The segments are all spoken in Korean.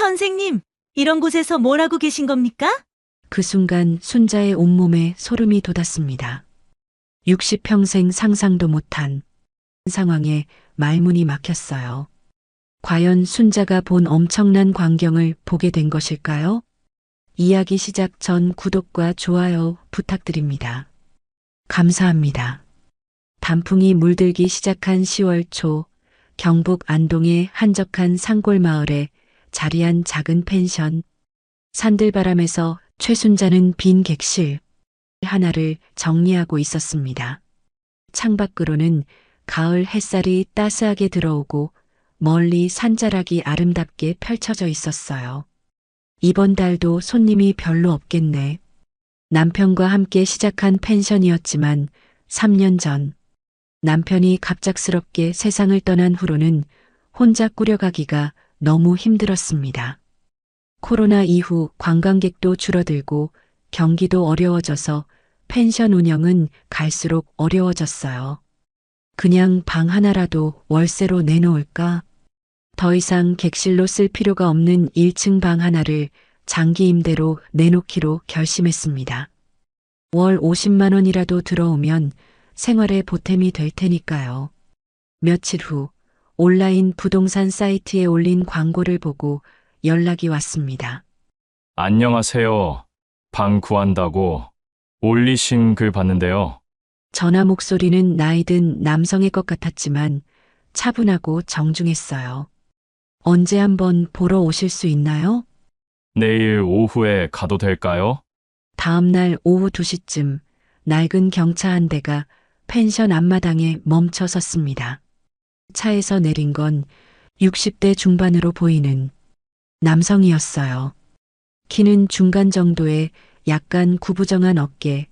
선생님, 이런 곳에서 뭘 하고 계신 겁니까? 그 순간 순자의 온몸에 소름이 돋았습니다. 60평생 상상도 못한 상황에 말문이 막혔어요. 과연 순자가 본 엄청난 광경을 보게 된 것일까요? 이야기 시작 전 구독과 좋아요 부탁드립니다. 감사합니다. 단풍이 물들기 시작한 10월 초, 경북 안동의 한적한 산골 마을에 자리한 작은 펜션. 산들바람에서 최순자는 빈 객실 하나를 정리하고 있었습니다. 창밖으로는 가을 햇살이 따스하게 들어오고 멀리 산자락이 아름답게 펼쳐져 있었어요. 이번 달도 손님이 별로 없겠네. 남편과 함께 시작한 펜션이었지만 3년 전 남편이 갑작스럽게 세상을 떠난 후로는 혼자 꾸려가기가 너무 힘들었습니다. 코로나 이후 관광객도 줄어들고 경기도 어려워져서 펜션 운영은 갈수록 어려워졌어요. 그냥 방 하나라도 월세로 내놓을까? 더 이상 객실로 쓸 필요가 없는 1층 방 하나를 장기 임대로 내놓기로 결심했습니다. 월 50만 원이라도 들어오면 생활에 보탬이 될 테니까요. 며칠 후 온라인 부동산 사이트에 올린 광고를 보고 연락이 왔습니다. 안녕하세요. 방 구한다고 올리신 글 봤는데요. 전화 목소리는 나이든 남성의 것 같았지만 차분하고 정중했어요. 언제 한번 보러 오실 수 있나요? 내일 오후에 가도 될까요? 다음 날 오후 2시쯤 낡은 경차 한 대가 펜션 앞마당에 멈춰 섰습니다. 차에서 내린 건 60대 중반으로 보이는 남성이었어요. 키는 중간 정도의 약간 구부정한 어깨,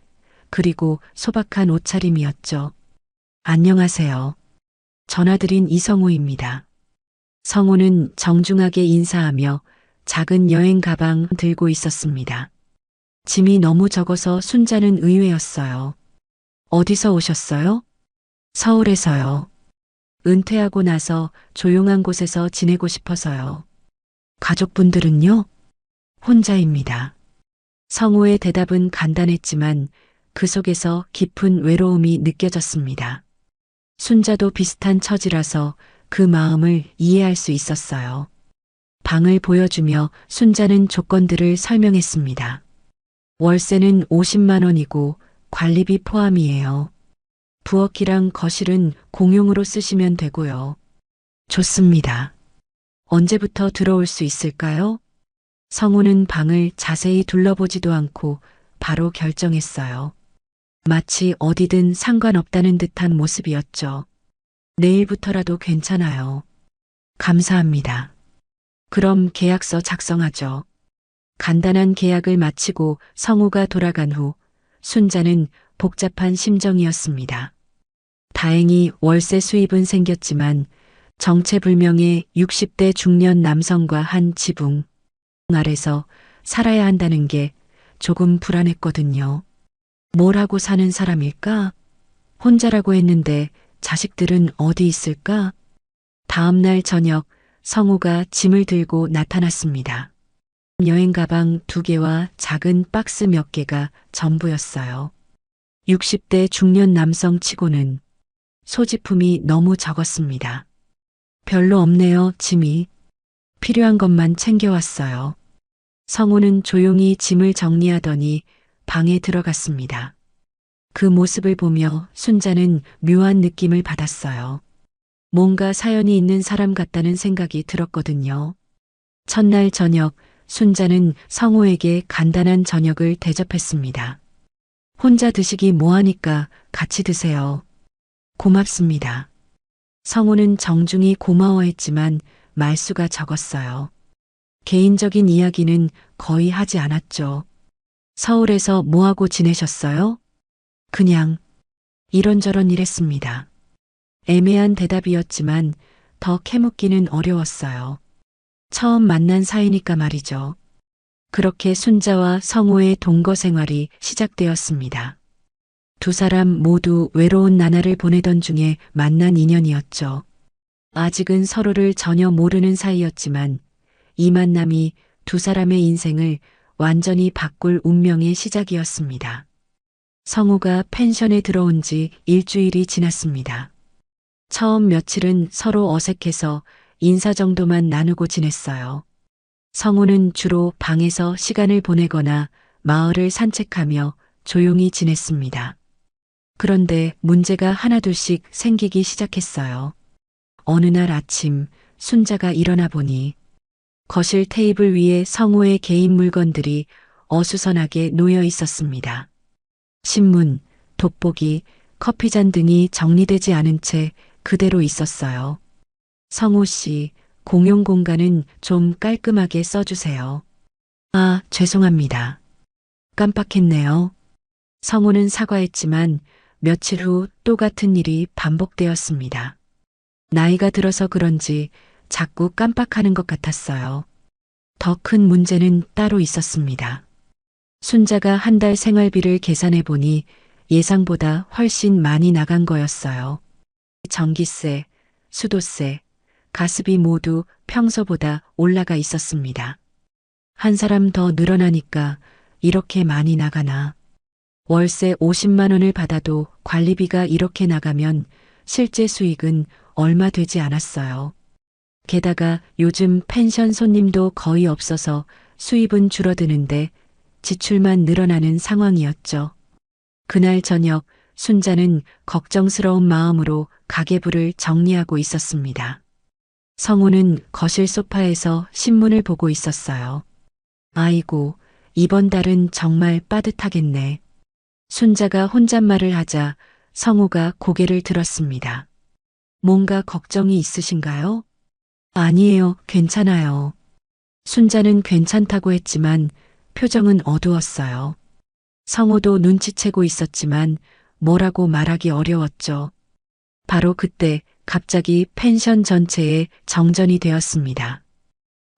그리고 소박한 옷차림이었죠. 안녕하세요. 전화드린 이성우입니다. 성우는 정중하게 인사하며 작은 여행 가방 들고 있었습니다. 짐이 너무 적어서 순자는 의외였어요. 어디서 오셨어요? 서울에서요. 은퇴하고 나서 조용한 곳에서 지내고 싶어서요. 가족분들은요? 혼자입니다. 성우의 대답은 간단했지만 그 속에서 깊은 외로움이 느껴졌습니다. 순자도 비슷한 처지라서 그 마음을 이해할 수 있었어요. 방을 보여주며 순자는 조건들을 설명했습니다. 월세는 50만 원이고 관리비 포함이에요. 부엌이랑 거실은 공용으로 쓰시면 되고요. 좋습니다. 언제부터 들어올 수 있을까요? 성우는 방을 자세히 둘러보지도 않고 바로 결정했어요. 마치 어디든 상관없다는 듯한 모습이었죠. 내일부터라도 괜찮아요. 감사합니다. 그럼 계약서 작성하죠. 간단한 계약을 마치고 성우가 돌아간 후 순자는 복잡한 심정이었습니다. 다행히 월세 수입은 생겼지만 정체불명의 60대 중년 남성과 한 지붕 아래서 살아야 한다는 게 조금 불안했거든요. 뭘 하고 사는 사람일까? 혼자라고 했는데 자식들은 어디 있을까? 다음 날 저녁 성우가 짐을 들고 나타났습니다. 여행 가방 2개와 작은 박스 몇 개가 전부였어요. 60대 중년 남성 치고는 소지품이 너무 적었습니다. 별로 없네요, 짐이. 필요한 것만 챙겨왔어요. 성우는 조용히 짐을 정리하더니 방에 들어갔습니다. 그 모습을 보며 순자는 묘한 느낌을 받았어요. 뭔가 사연이 있는 사람 같다는 생각이 들었거든요. 첫날 저녁 순자는 성우에게 간단한 저녁을 대접했습니다. 혼자 드시기 뭐하니까 같이 드세요. 고맙습니다. 성우는 정중히 고마워했지만 말수가 적었어요. 개인적인 이야기는 거의 하지 않았죠. 서울에서 뭐하고 지내셨어요? 그냥 이런저런 일했습니다. 애매한 대답이었지만 더 캐묻기는 어려웠어요. 처음 만난 사이니까 말이죠. 그렇게 순자와 성우의 동거 생활이 시작되었습니다. 두 사람 모두 외로운 나날을 보내던 중에 만난 인연이었죠. 아직은 서로를 전혀 모르는 사이였지만 이 만남이 두 사람의 인생을 완전히 바꿀 운명의 시작이었습니다. 성우가 펜션에 들어온 지 일주일이 지났습니다. 처음 며칠은 서로 어색해서 인사 정도만 나누고 지냈어요. 성우는 주로 방에서 시간을 보내거나 마을을 산책하며 조용히 지냈습니다. 그런데 문제가 하나둘씩 생기기 시작했어요. 어느 날 아침 순자가 일어나 보니 거실 테이블 위에 성우의 개인 물건들이 어수선하게 놓여 있었습니다. 신문, 돋보기, 커피잔 등이 정리되지 않은 채 그대로 있었어요. 성우 씨, 공용 공간은 좀 깔끔하게 써주세요. 아, 죄송합니다. 깜빡했네요. 성우는 사과했지만 며칠 후 또 같은 일이 반복되었습니다. 나이가 들어서 그런지 자꾸 깜빡하는 것 같았어요. 더 큰 문제는 따로 있었습니다. 순자가 한 달 생활비를 계산해 보니 예상보다 훨씬 많이 나간 거였어요. 전기세, 수도세, 가스비 모두 평소보다 올라가 있었습니다. 한 사람 더 늘어나니까 이렇게 많이 나가나. 월세 50만 원을 받아도 관리비가 이렇게 나가면 실제 수익은 얼마 되지 않았어요. 게다가 요즘 펜션 손님도 거의 없어서 수입은 줄어드는데 지출만 늘어나는 상황이었죠. 그날 저녁 순자는 걱정스러운 마음으로 가계부를 정리하고 있었습니다. 성우는 거실 소파에서 신문을 보고 있었어요. 아이고, 이번 달은 정말 빠듯하겠네. 순자가 혼잣말을 하자 성우가 고개를 들었습니다. 뭔가 걱정이 있으신가요? 아니에요, 괜찮아요. 순자는 괜찮다고 했지만 표정은 어두웠어요. 성우도 눈치채고 있었지만 뭐라고 말하기 어려웠죠. 바로 그때 갑자기 펜션 전체에 정전이 되었습니다.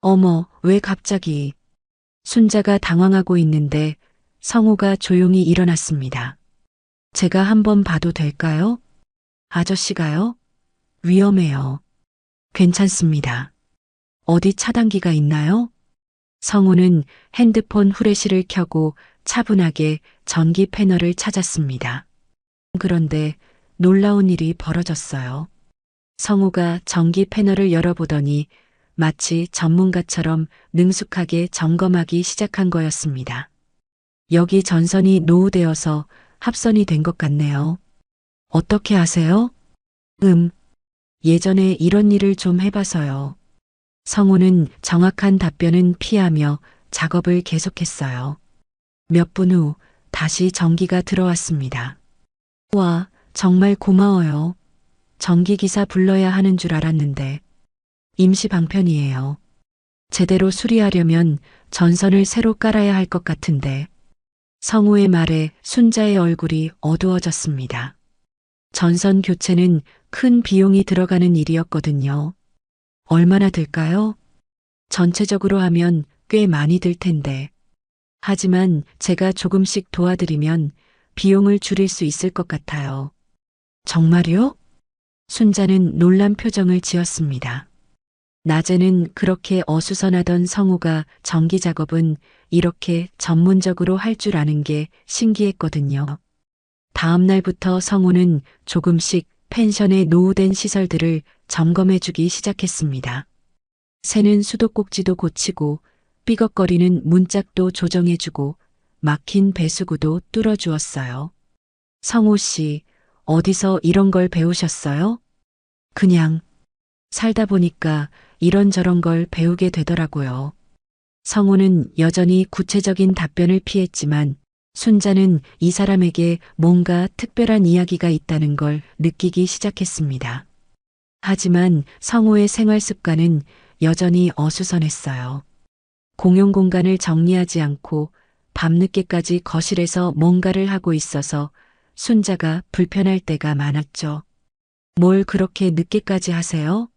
어머, 왜 갑자기? 순자가 당황하고 있는데 성우가 조용히 일어났습니다. 제가 한번 봐도 될까요? 아저씨가요? 위험해요. 괜찮습니다. 어디 차단기가 있나요? 성우는 핸드폰 후레쉬를 켜고 차분하게 전기 패널을 찾았습니다. 그런데 놀라운 일이 벌어졌어요. 성우가 전기 패널을 열어보더니 마치 전문가처럼 능숙하게 점검하기 시작한 거였습니다. 여기 전선이 노후되어서 합선이 된 것 같네요. 어떻게 아세요? 예전에 이런 일을 좀 해봐서요. 성우는 정확한 답변은 피하며 작업을 계속했어요. 몇 분 후 다시 전기가 들어왔습니다. 와, 정말 고마워요. 전기기사 불러야 하는 줄 알았는데. 임시 방편이에요. 제대로 수리하려면 전선을 새로 깔아야 할 것 같은데. 성우의 말에 순자의 얼굴이 어두워졌습니다. 전선 교체는 큰 비용이 들어가는 일이었거든요. 얼마나 들까요? 전체적으로 하면 꽤 많이 들 텐데. 하지만 제가 조금씩 도와드리면 비용을 줄일 수 있을 것 같아요. 정말요? 순자는 놀란 표정을 지었습니다. 낮에는 그렇게 어수선하던 성우가 전기 작업은 이렇게 전문적으로 할 줄 아는 게 신기했거든요. 다음 날부터 성우는 조금씩 펜션의 노후된 시설들을 점검해주기 시작했습니다. 새는 수도꼭지도 고치고 삐걱거리는 문짝도 조정해주고 막힌 배수구도 뚫어주었어요. 성우 씨, 어디서 이런 걸 배우셨어요? 그냥 살다 보니까 이런저런 걸 배우게 되더라고요. 성우는 여전히 구체적인 답변을 피했지만 순자는 이 사람에게 뭔가 특별한 이야기가 있다는 걸 느끼기 시작했습니다. 하지만 성우의 생활 습관은 여전히 어수선했어요. 공용 공간을 정리하지 않고 밤늦게까지 거실에서 뭔가를 하고 있어서 순자가 불편할 때가 많았죠. 뭘 그렇게 늦게까지 하세요?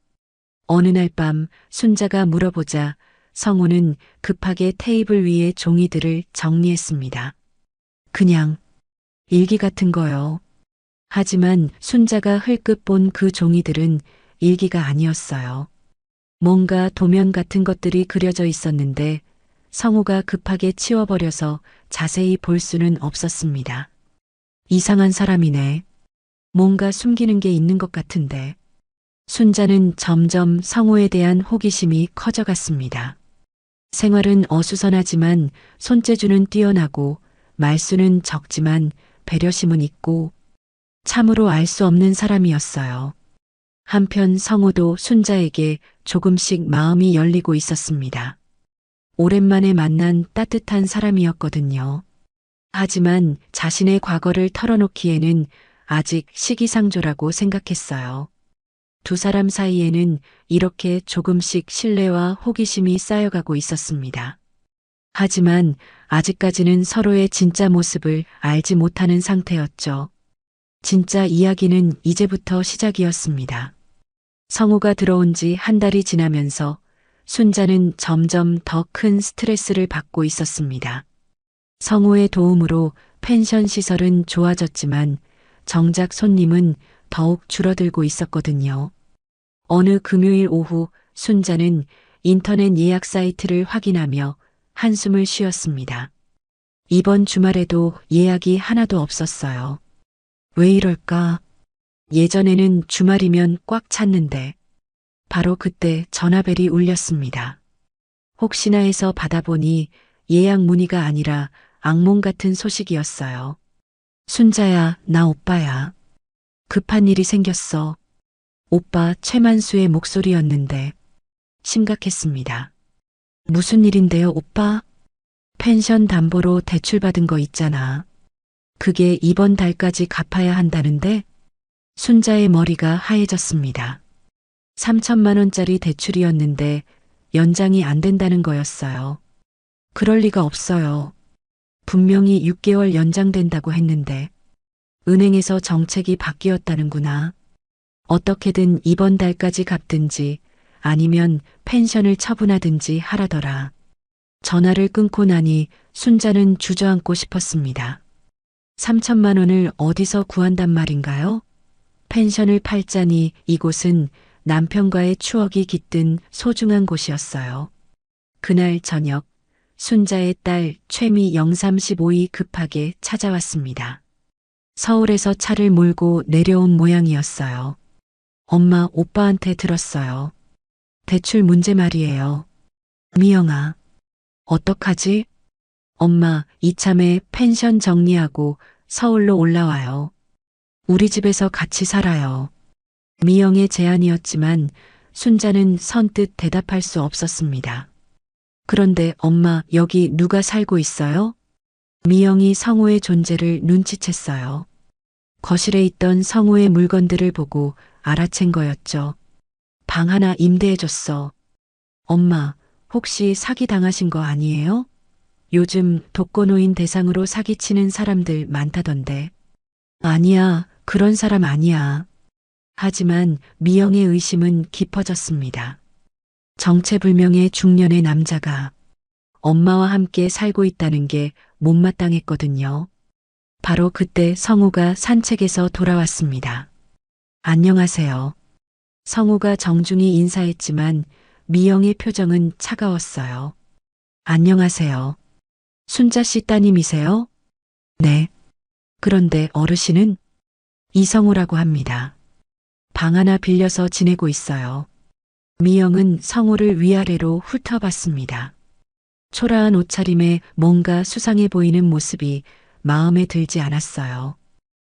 어느 날 밤 순자가 물어보자 성우는 급하게 테이블 위에 종이들을 정리했습니다. 그냥 일기 같은 거요. 하지만 순자가 흘끗 본 그 종이들은 일기가 아니었어요. 뭔가 도면 같은 것들이 그려져 있었는데 성우가 급하게 치워버려서 자세히 볼 수는 없었습니다. 이상한 사람이네. 뭔가 숨기는 게 있는 것 같은데. 순자는 점점 성우에 대한 호기심이 커져갔습니다. 생활은 어수선하지만 손재주는 뛰어나고 말수는 적지만 배려심은 있고 참으로 알 수 없는 사람이었어요. 한편 성우도 순자에게 조금씩 마음이 열리고 있었습니다. 오랜만에 만난 따뜻한 사람이었거든요. 하지만 자신의 과거를 털어놓기에는 아직 시기상조라고 생각했어요. 두 사람 사이에는 이렇게 조금씩 신뢰와 호기심이 쌓여가고 있었습니다. 하지만 아직까지는 서로의 진짜 모습을 알지 못하는 상태였죠. 진짜 이야기는 이제부터 시작이었습니다. 성우가 들어온 지 한 달이 지나면서 순자는 점점 더 큰 스트레스를 받고 있었습니다. 성우의 도움으로 펜션 시설은 좋아졌지만 정작 손님은 더욱 줄어들고 있었거든요. 어느 금요일 오후 순자는 인터넷 예약 사이트를 확인하며 한숨을 쉬었습니다. 이번 주말에도 예약이 하나도 없었어요. 왜 이럴까? 예전에는 주말이면 꽉 찼는데 바로 그때 전화벨이 울렸습니다. 혹시나 해서 받아보니 예약 문의가 아니라 악몽 같은 소식이었어요. 순자야, 나 오빠야. 급한 일이 생겼어. 오빠 최만수의 목소리였는데 심각했습니다. 무슨 일인데요, 오빠? 펜션 담보로 대출받은 거 있잖아. 그게 이번 달까지 갚아야 한다는데? 순자의 머리가 하얘졌습니다. 3천만 원짜리 대출이었는데 연장이 안 된다는 거였어요. 그럴 리가 없어요. 분명히 6개월 연장된다고 했는데 은행에서 정책이 바뀌었다는구나. 어떻게든 이번 달까지 갚든지 아니면 펜션을 처분하든지 하라더라. 전화를 끊고 나니 순자는 주저앉고 싶었습니다. 3천만 원을 어디서 구한단 말인가요? 펜션을 팔자니 이곳은 남편과의 추억이 깃든 소중한 곳이었어요. 그날 저녁 순자의 딸 최미 035이 급하게 찾아왔습니다. 서울에서 차를 몰고 내려온 모양이었어요. 엄마, 오빠한테 들었어요. 대출 문제 말이에요. 미영아, 어떡하지? 엄마, 이참에 펜션 정리하고 서울로 올라와요. 우리 집에서 같이 살아요. 미영의 제안이었지만 순자는 선뜻 대답할 수 없었습니다. 그런데 엄마, 여기 누가 살고 있어요? 미영이 성우의 존재를 눈치챘어요. 거실에 있던 성우의 물건들을 보고 알아챈 거였죠. 방 하나 임대해줬어. 엄마, 혹시 사기 당하신 거 아니에요? 요즘 독거노인 대상으로 사기치는 사람들 많다던데. 아니야, 그런 사람 아니야. 하지만 미영의 의심은 깊어졌습니다. 정체불명의 중년의 남자가 엄마와 함께 살고 있다는 게 못마땅했거든요. 바로 그때 성우가 산책에서 돌아왔습니다. 안녕하세요. 성우가 정중히 인사했지만 미영의 표정은 차가웠어요. 안녕하세요. 순자 씨 따님이세요? 네. 그런데 어르신은? 이성우라고 합니다. 방 하나 빌려서 지내고 있어요. 미영은 성우를 위아래로 훑어봤습니다. 초라한 옷차림에 뭔가 수상해 보이는 모습이 마음에 들지 않았어요.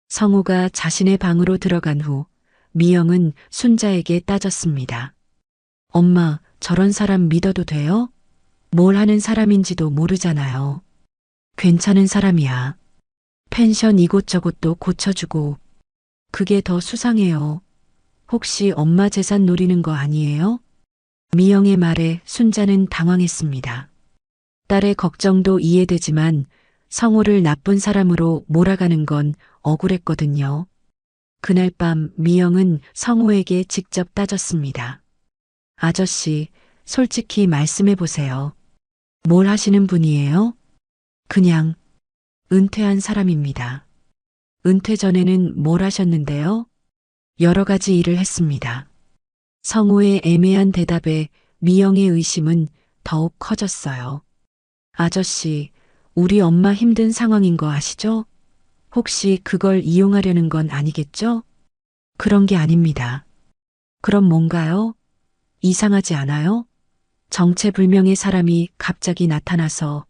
성우가 자신의 방으로 들어간 후 미영은 순자에게 따졌습니다. 엄마, 저런 사람 믿어도 돼요? 뭘 하는 사람인지도 모르잖아요. 괜찮은 사람이야. 펜션 이곳저곳도 고쳐주고. 그게 더 수상해요. 혹시 엄마 재산 노리는 거 아니에요? 미영의 말에 순자는 당황했습니다. 딸의 걱정도 이해되지만 성우를 나쁜 사람으로 몰아가는 건 억울했거든요. 그날 밤 미영은 성우에게 직접 따졌습니다. 아저씨, 솔직히 말씀해 보세요. 뭘 하시는 분이에요? 그냥 은퇴한 사람입니다. 은퇴 전에는 뭘 하셨는데요? 여러 가지 일을 했습니다. 성우의 애매한 대답에 미영의 의심은 더욱 커졌어요. 아저씨, 우리 엄마 힘든 상황인 거 아시죠? 혹시 그걸 이용하려는 건 아니겠죠? 그런 게 아닙니다. 그럼 뭔가요? 이상하지 않아요? 정체불명의 사람이 갑자기 나타나서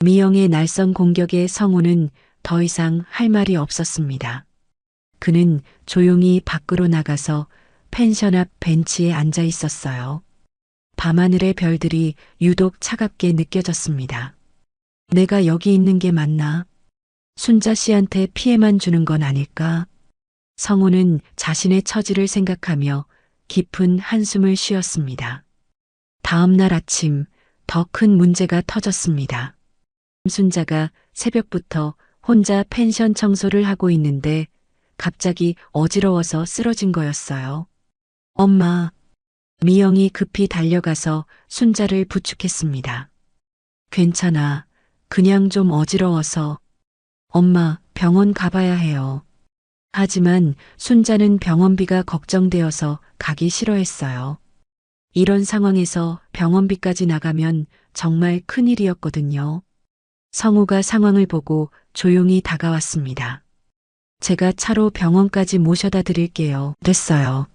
미영의 날선 공격에 성우는 더 이상 할 말이 없었습니다. 그는 조용히 밖으로 나가서 펜션 앞 벤치에 앉아 있었어요. 밤하늘의 별들이 유독 차갑게 느껴졌습니다. 내가 여기 있는 게 맞나? 순자 씨한테 피해만 주는 건 아닐까? 성우는 자신의 처지를 생각하며 깊은 한숨을 쉬었습니다. 다음 날 아침 더 큰 문제가 터졌습니다. 순자가 새벽부터 혼자 펜션 청소를 하고 있는데 갑자기 어지러워서 쓰러진 거였어요. 엄마, 미영이 급히 달려가서 순자를 부축했습니다. 괜찮아. 그냥 좀 어지러워서. 엄마, 병원 가봐야 해요. 하지만 순자는 병원비가 걱정되어서 가기 싫어했어요. 이런 상황에서 병원비까지 나가면 정말 큰일이었거든요. 성우가 상황을 보고 조용히 다가왔습니다. 제가 차로 병원까지 모셔다 드릴게요. 됐어요.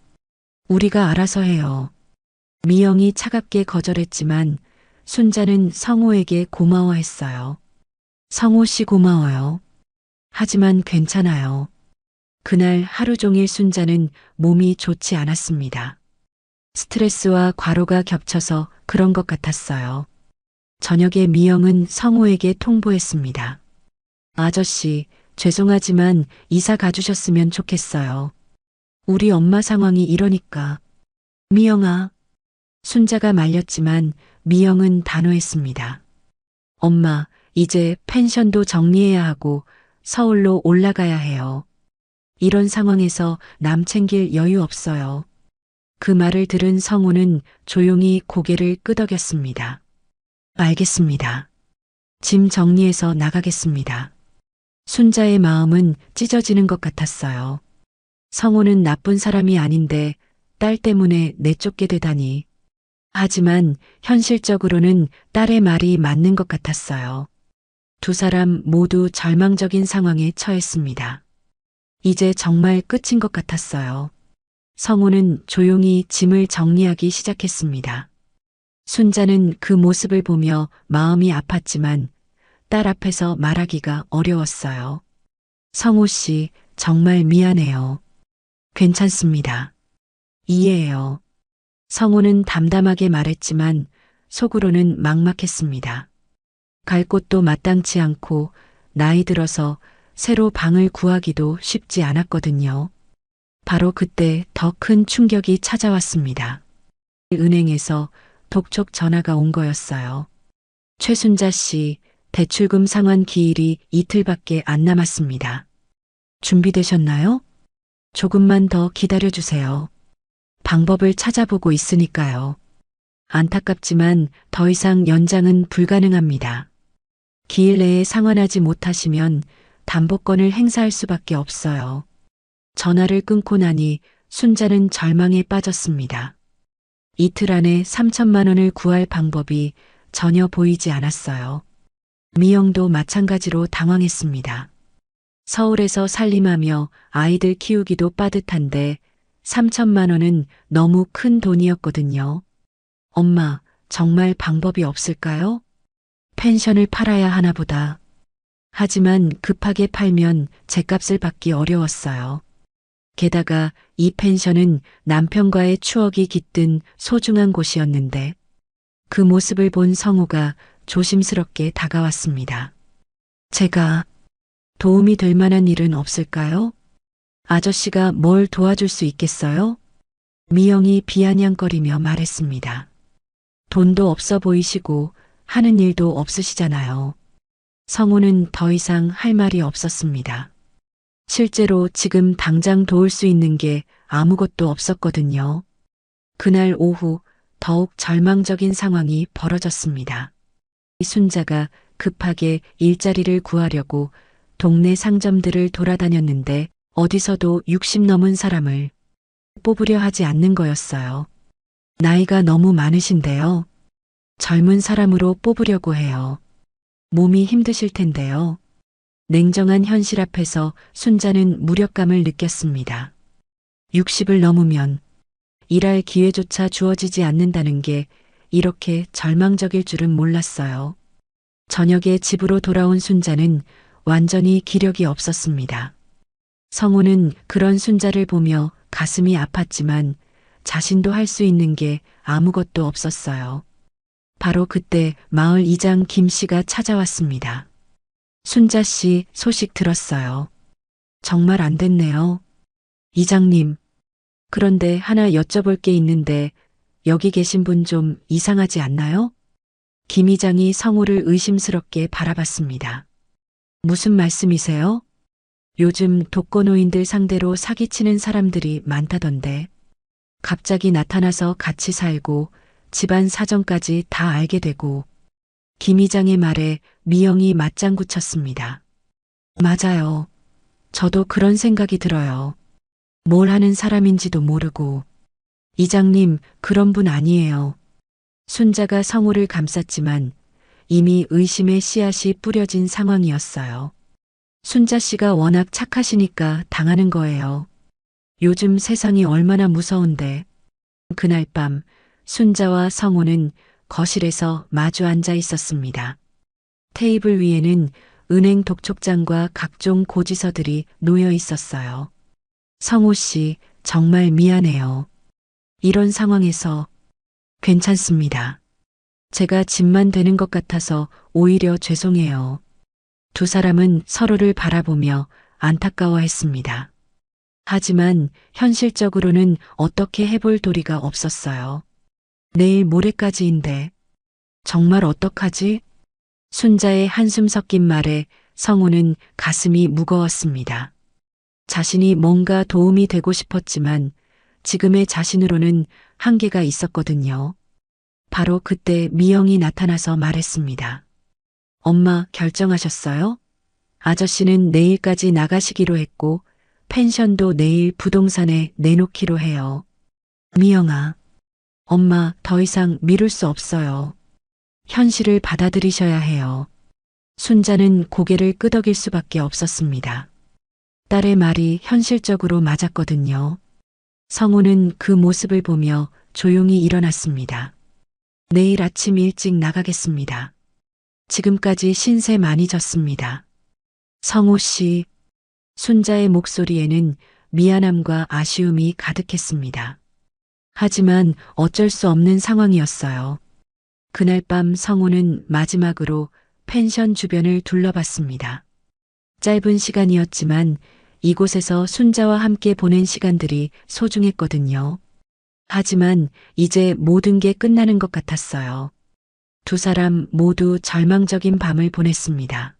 우리가 알아서 해요. 미영이 차갑게 거절했지만 순자는 성우에게 고마워했어요. 성우 씨 고마워요. 하지만 괜찮아요. 그날 하루 종일 순자는 몸이 좋지 않았습니다. 스트레스와 과로가 겹쳐서 그런 것 같았어요. 저녁에 미영은 성우에게 통보했습니다. 아저씨, 죄송하지만 이사 가주셨으면 좋겠어요. 우리 엄마 상황이 이러니까. 미영아. 순자가 말렸지만 미영은 단호했습니다. 엄마, 이제 펜션도 정리해야 하고 서울로 올라가야 해요. 이런 상황에서 남 챙길 여유 없어요. 그 말을 들은 성우는 조용히 고개를 끄덕였습니다. 알겠습니다. 짐 정리해서 나가겠습니다. 순자의 마음은 찢어지는 것 같았어요. 성우는 나쁜 사람이 아닌데 딸 때문에 내쫓게 되다니. 하지만 현실적으로는 딸의 말이 맞는 것 같았어요. 두 사람 모두 절망적인 상황에 처했습니다. 이제 정말 끝인 것 같았어요. 성우는 조용히 짐을 정리하기 시작했습니다. 순자는 그 모습을 보며 마음이 아팠지만 딸 앞에서 말하기가 어려웠어요. 성우 씨, 정말 미안해요. 괜찮습니다. 이해해요. 성우는 담담하게 말했지만 속으로는 막막했습니다. 갈 곳도 마땅치 않고 나이 들어서 새로 방을 구하기도 쉽지 않았거든요. 바로 그때 더 큰 충격이 찾아왔습니다. 은행에서 독촉 전화가 온 거였어요. 최순자 씨, 대출금 상환 기일이 이틀밖에 안 남았습니다. 준비되셨나요? 조금만 더 기다려주세요. 방법을 찾아보고 있으니까요. 안타깝지만 더 이상 연장은 불가능합니다. 기일 내에 상환하지 못하시면 담보권을 행사할 수밖에 없어요. 전화를 끊고 나니 순자는 절망에 빠졌습니다. 이틀 안에 3천만 원을 구할 방법이 전혀 보이지 않았어요. 미영도 마찬가지로 당황했습니다. 서울에서 살림하며 아이들 키우기도 빠듯한데 3천만 원은 너무 큰 돈이었거든요. 엄마, 정말 방법이 없을까요? 펜션을 팔아야 하나 보다. 하지만 급하게 팔면 죗값을 받기 어려웠어요. 게다가 이 펜션은 남편과의 추억이 깃든 소중한 곳이었는데 그 모습을 본 성우가 조심스럽게 다가왔습니다. 제가 도움이 될 만한 일은 없을까요? 아저씨가 뭘 도와줄 수 있겠어요? 미영이 비아냥거리며 말했습니다. 돈도 없어 보이시고 하는 일도 없으시잖아요. 성우는 더 이상 할 말이 없었습니다. 실제로 지금 당장 도울 수 있는 게 아무것도 없었거든요. 그날 오후 더욱 절망적인 상황이 벌어졌습니다. 순자가 급하게 일자리를 구하려고 동네 상점들을 돌아다녔는데 어디서도 60 넘은 사람을 뽑으려 하지 않는 거였어요. 나이가 너무 많으신데요. 젊은 사람으로 뽑으려고 해요. 몸이 힘드실 텐데요. 냉정한 현실 앞에서 순자는 무력감을 느꼈습니다. 60을 넘으면 일할 기회조차 주어지지 않는다는 게 이렇게 절망적일 줄은 몰랐어요. 저녁에 집으로 돌아온 순자는 완전히 기력이 없었습니다. 성우는 그런 순자를 보며 가슴이 아팠지만 자신도 할 수 있는 게 아무것도 없었어요. 바로 그때 마을 이장 김 씨가 찾아왔습니다. 순자 씨 소식 들었어요. 정말 안 됐네요. 이장님, 그런데 하나 여쭤볼 게 있는데 여기 계신 분 좀 이상하지 않나요? 김 이장이 성우를 의심스럽게 바라봤습니다. 무슨 말씀이세요? 요즘 독거노인들 상대로 사기치는 사람들이 많다던데. 갑자기 나타나서 같이 살고 집안 사정까지 다 알게 되고. 김 이장의 말에 미영이 맞장구 쳤습니다. 맞아요. 저도 그런 생각이 들어요. 뭘 하는 사람인지도 모르고. 이장님, 그런 분 아니에요. 순자가 성우를 감쌌지만 이미 의심의 씨앗이 뿌려진 상황이었어요. 순자 씨가 워낙 착하시니까 당하는 거예요. 요즘 세상이 얼마나 무서운데. 그날 밤 순자와 성우는 거실에서 마주 앉아 있었습니다. 테이블 위에는 은행 독촉장과 각종 고지서들이 놓여 있었어요. 성우 씨, 정말 미안해요. 이런 상황에서 괜찮습니다. 제가 짐만 되는 것 같아서 오히려 죄송해요. 두 사람은 서로를 바라보며 안타까워했습니다. 하지만 현실적으로는 어떻게 해볼 도리가 없었어요. 내일 모레까지인데 정말 어떡하지? 순자의 한숨 섞인 말에 성우는 가슴이 무거웠습니다. 자신이 뭔가 도움이 되고 싶었지만 지금의 자신으로는 한계가 있었거든요. 바로 그때 미영이 나타나서 말했습니다. 엄마, 결정하셨어요? 아저씨는 내일까지 나가시기로 했고 펜션도 내일 부동산에 내놓기로 해요. 미영아, 엄마 더 이상 미룰 수 없어요. 현실을 받아들이셔야 해요. 순자는 고개를 끄덕일 수밖에 없었습니다. 딸의 말이 현실적으로 맞았거든요. 성우는 그 모습을 보며 조용히 일어났습니다. 내일 아침 일찍 나가겠습니다. 지금까지 신세 많이 졌습니다. 성우 씨, 순자의 목소리에는 미안함과 아쉬움이 가득했습니다. 하지만 어쩔 수 없는 상황이었어요. 그날 밤 성우는 마지막으로 펜션 주변을 둘러봤습니다. 짧은 시간이었지만 이곳에서 순자와 함께 보낸 시간들이 소중했거든요. 하지만 이제 모든 게 끝나는 것 같았어요. 두 사람 모두 절망적인 밤을 보냈습니다.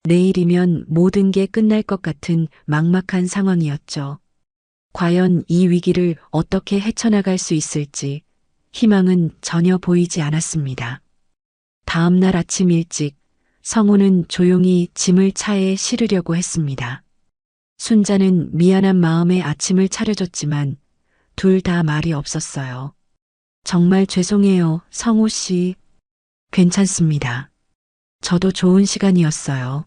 내일이면 모든 게 끝날 것 같은 막막한 상황이었죠. 과연 이 위기를 어떻게 헤쳐나갈 수 있을지 희망은 전혀 보이지 않았습니다. 다음 날 아침 일찍 성우는 조용히 짐을 차에 실으려고 했습니다. 순자는 미안한 마음에 아침을 차려줬지만 둘 다 말이 없었어요. 정말 죄송해요, 성우 씨. 괜찮습니다. 저도 좋은 시간이었어요.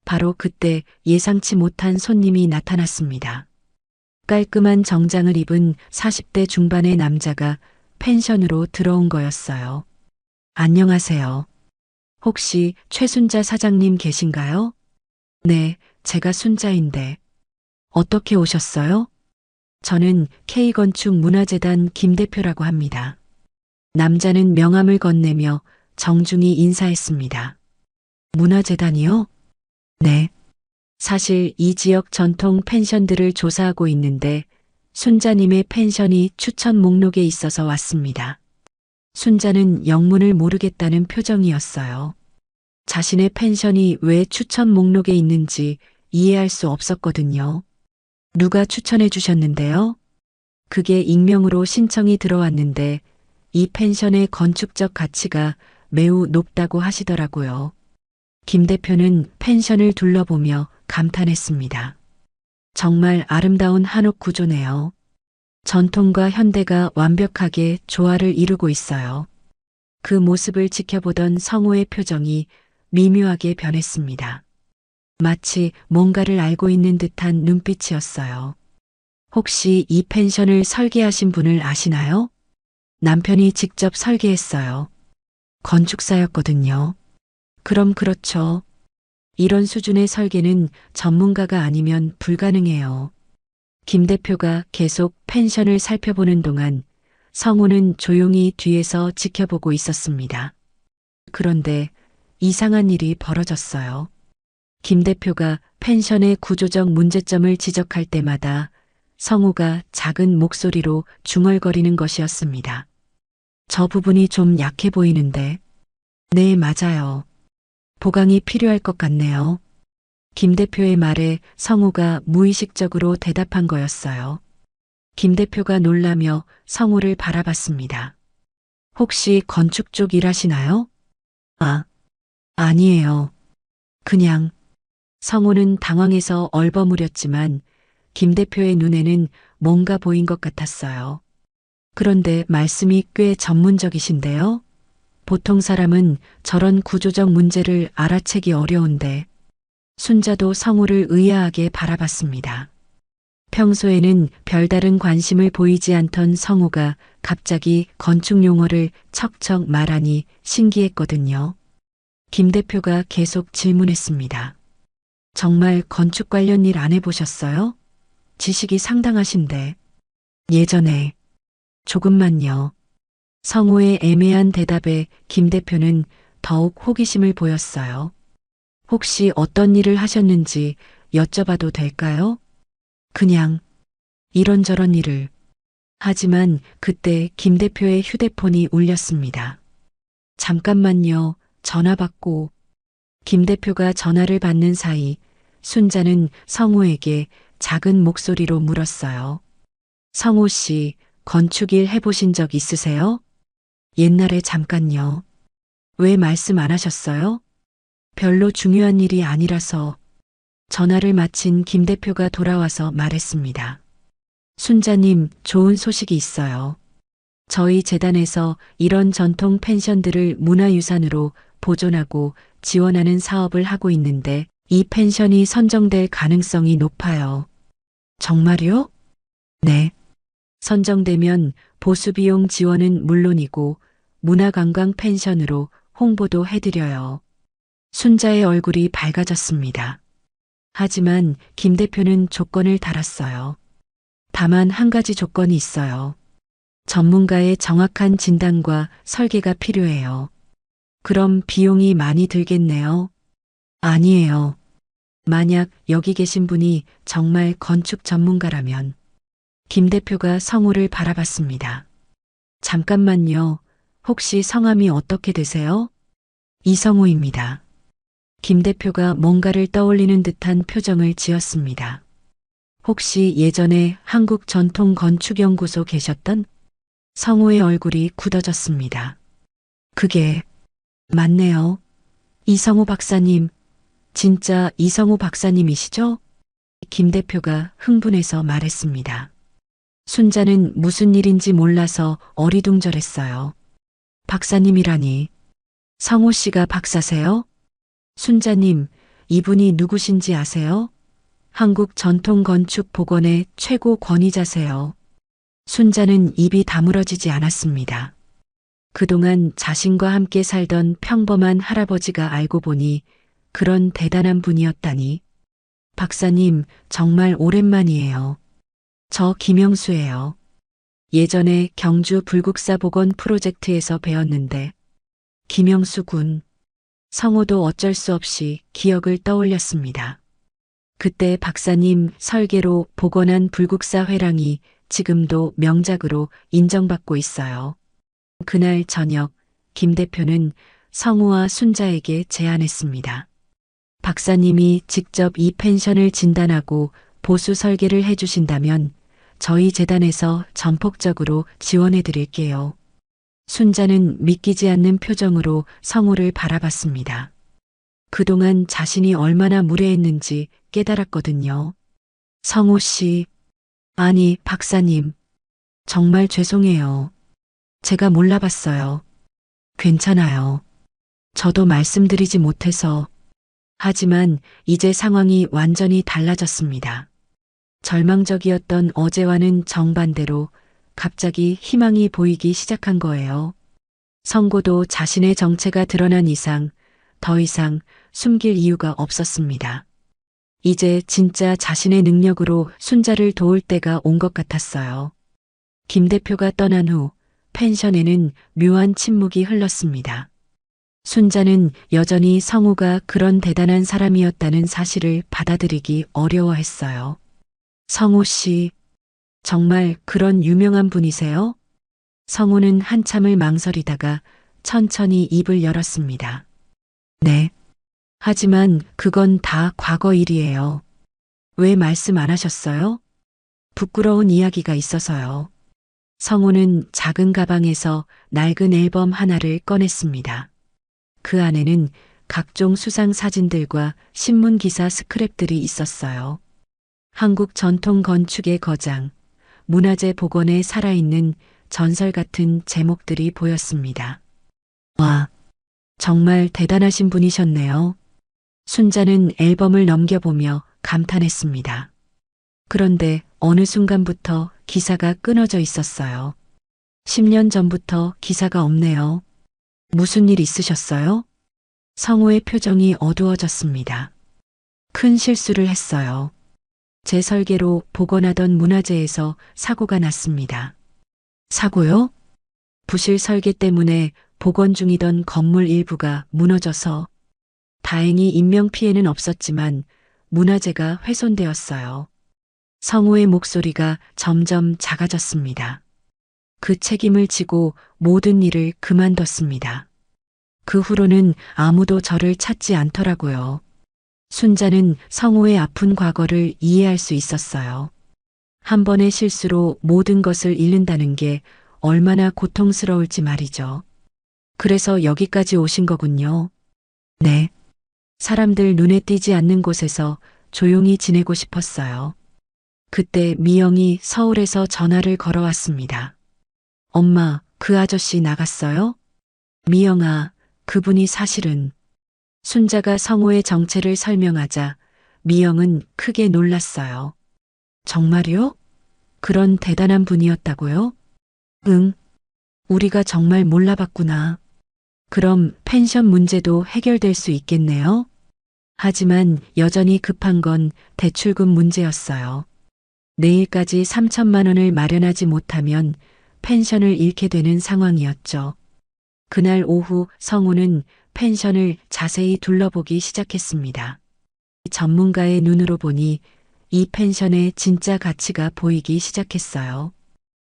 바로 그때 예상치 못한 손님이 나타났습니다. 깔끔한 정장을 입은 40대 중반의 남자가 펜션으로 들어온 거였어요. 안녕하세요. 혹시 최순자 사장님 계신가요? 네, 제가 순자인데. 어떻게 오셨어요? 저는 K건축 문화재단 김 대표라고 합니다. 남자는 명함을 건네며 정중히 인사했습니다. 문화재단이요? 네. 사실 이 지역 전통 펜션들을 조사하고 있는데 순자님의 펜션이 추천 목록에 있어서 왔습니다. 순자는 영문을 모르겠다는 표정이었어요. 자신의 펜션이 왜 추천 목록에 있는지 이해할 수 없었거든요. 누가 추천해 주셨는데요? 그게 익명으로 신청이 들어왔는데 이 펜션의 건축적 가치가 매우 높다고 하시더라고요. 김 대표는 펜션을 둘러보며 감탄했습니다. 정말 아름다운 한옥 구조네요. 전통과 현대가 완벽하게 조화를 이루고 있어요. 그 모습을 지켜보던 성우의 표정이 미묘하게 변했습니다. 마치 뭔가를 알고 있는 듯한 눈빛이었어요. 혹시 이 펜션을 설계하신 분을 아시나요? 남편이 직접 설계했어요. 건축사였거든요. 그럼 그렇죠. 이런 수준의 설계는 전문가가 아니면 불가능해요. 김 대표가 계속 펜션을 살펴보는 동안 성우는 조용히 뒤에서 지켜보고 있었습니다. 그런데 이상한 일이 벌어졌어요. 김 대표가 펜션의 구조적 문제점을 지적할 때마다 성우가 작은 목소리로 중얼거리는 것이었습니다. 저 부분이 좀 약해 보이는데. 네, 맞아요. 보강이 필요할 것 같네요. 김 대표의 말에 성우가 무의식적으로 대답한 거였어요. 김 대표가 놀라며 성우를 바라봤습니다. 혹시 건축 쪽 일하시나요? 아니에요. 그냥. 성우는 당황해서 얼버무렸지만 김 대표의 눈에는 뭔가 보인 것 같았어요. 그런데 말씀이 꽤 전문적이신데요? 보통 사람은 저런 구조적 문제를 알아채기 어려운데. 순자도 성우를 의아하게 바라봤습니다. 평소에는 별다른 관심을 보이지 않던 성우가 갑자기 건축 용어를 척척 말하니 신기했거든요. 김 대표가 계속 질문했습니다. 정말 건축 관련 일 안 해보셨어요? 지식이 상당하신데. 예전에. 조금만요. 성우의 애매한 대답에 김 대표는 더욱 호기심을 보였어요. 혹시 어떤 일을 하셨는지 여쭤봐도 될까요? 그냥 이런저런 일을. 하지만 그때 김 대표의 휴대폰이 울렸습니다. 잠깐만요. 전화 받고. 김 대표가 전화를 받는 사이 순자는 성우에게 작은 목소리로 물었어요. 성우 씨, 건축일 해보신 적 있으세요? 옛날에 잠깐요. 왜 말씀 안 하셨어요? 별로 중요한 일이 아니라서. 전화를 마친 김 대표가 돌아와서 말했습니다. 순자님, 좋은 소식이 있어요. 저희 재단에서 이런 전통 펜션들을 문화유산으로 보존하고 지원하는 사업을 하고 있는데 이 펜션이 선정될 가능성이 높아요. 정말요? 네. 선정되면 보수비용 지원은 물론이고 문화관광 펜션으로 홍보도 해드려요. 순자의 얼굴이 밝아졌습니다. 하지만 김 대표는 조건을 달았어요. 다만 한 가지 조건이 있어요. 전문가의 정확한 진단과 설계가 필요해요. 그럼 비용이 많이 들겠네요. 아니에요. 만약 여기 계신 분이 정말 건축 전문가라면. 김 대표가 성우를 바라봤습니다. 잠깐만요. 혹시 성함이 어떻게 되세요? 이성우입니다. 김 대표가 뭔가를 떠올리는 듯한 표정을 지었습니다. 혹시 예전에 한국전통건축연구소 계셨던? 성우의 얼굴이 굳어졌습니다. 그게 맞네요. 이성우 박사님, 진짜 이성우 박사님이시죠? 김 대표가 흥분해서 말했습니다. 순자는 무슨 일인지 몰라서 어리둥절했어요. 박사님이라니. 성우 씨가 박사세요? 순자님, 이분이 누구신지 아세요? 한국전통건축복원의 최고 권위자세요. 순자는 입이 다물어지지 않았습니다. 그동안 자신과 함께 살던 평범한 할아버지가 알고 보니 그런 대단한 분이었다니. 박사님, 정말 오랜만이에요. 저 김영수예요. 예전에 경주 불국사 복원 프로젝트에서 배웠는데. 김영수 군. 성우도 어쩔 수 없이 기억을 떠올렸습니다. 그때 박사님 설계로 복원한 불국사 회랑이 지금도 명작으로 인정받고 있어요. 그날 저녁 김 대표는 성우와 순자에게 제안했습니다. 박사님이 직접 이 펜션을 진단하고 보수 설계를 해주신다면 저희 재단에서 전폭적으로 지원해 드릴게요. 순자는 믿기지 않는 표정으로 성우를 바라봤습니다. 그동안 자신이 얼마나 무례했는지 깨달았거든요. 성우 씨, 아니 박사님, 정말 죄송해요. 제가 몰라봤어요. 괜찮아요. 저도 말씀드리지 못해서. 하지만 이제 상황이 완전히 달라졌습니다. 절망적이었던 어제와는 정반대로 갑자기 희망이 보이기 시작한 거예요. 성고도 자신의 정체가 드러난 이상 더 이상 숨길 이유가 없었습니다. 이제 진짜 자신의 능력으로 순자를 도울 때가 온 것 같았어요. 김 대표가 떠난 후 펜션에는 묘한 침묵이 흘렀습니다. 순자는 여전히 성우가 그런 대단한 사람이었다는 사실을 받아들이기 어려워했어요. 성우 씨, 정말 그런 유명한 분이세요? 성우는 한참을 망설이다가 천천히 입을 열었습니다. 네. 하지만 그건 다 과거 일이에요. 왜 말씀 안 하셨어요? 부끄러운 이야기가 있어서요. 성우는 작은 가방에서 낡은 앨범 하나를 꺼냈습니다. 그 안에는 각종 수상 사진들과 신문 기사 스크랩들이 있었어요. 한국 전통 건축의 거장, 문화재 복원에 살아있는 전설 같은 제목들이 보였습니다. 와, 정말 대단하신 분이셨네요. 순자는 앨범을 넘겨보며 감탄했습니다. 그런데 어느 순간부터 기사가 끊어져 있었어요. 10년 전부터 기사가 없네요. 무슨 일 있으셨어요? 성우의 표정이 어두워졌습니다. 큰 실수를 했어요. 제 설계로 복원하던 문화재에서 사고가 났습니다. 사고요? 부실 설계 때문에 복원 중이던 건물 일부가 무너져서 다행히 인명피해는 없었지만 문화재가 훼손되었어요. 성우의 목소리가 점점 작아졌습니다. 그 책임을 지고 모든 일을 그만뒀습니다. 그 후로는 아무도 저를 찾지 않더라고요. 순자는 성우의 아픈 과거를 이해할 수 있었어요. 한 번의 실수로 모든 것을 잃는다는 게 얼마나 고통스러울지 말이죠. 그래서 여기까지 오신 거군요. 네. 사람들 눈에 띄지 않는 곳에서 조용히 지내고 싶었어요. 그때 미영이 서울에서 전화를 걸어왔습니다. 엄마, 그 아저씨 나갔어요? 미영아, 그분이 사실은. 순자가 성우의 정체를 설명하자 미영은 크게 놀랐어요. 정말요? 그런 대단한 분이었다고요? 응. 우리가 정말 몰라봤구나. 그럼 펜션 문제도 해결될 수 있겠네요? 하지만 여전히 급한 건 대출금 문제였어요. 내일까지 3천만 원을 마련하지 못하면 펜션을 잃게 되는 상황이었죠. 그날 오후 성우는 펜션을 자세히 둘러보기 시작했습니다. 전문가의 눈으로 보니 이 펜션의 진짜 가치가 보이기 시작했어요.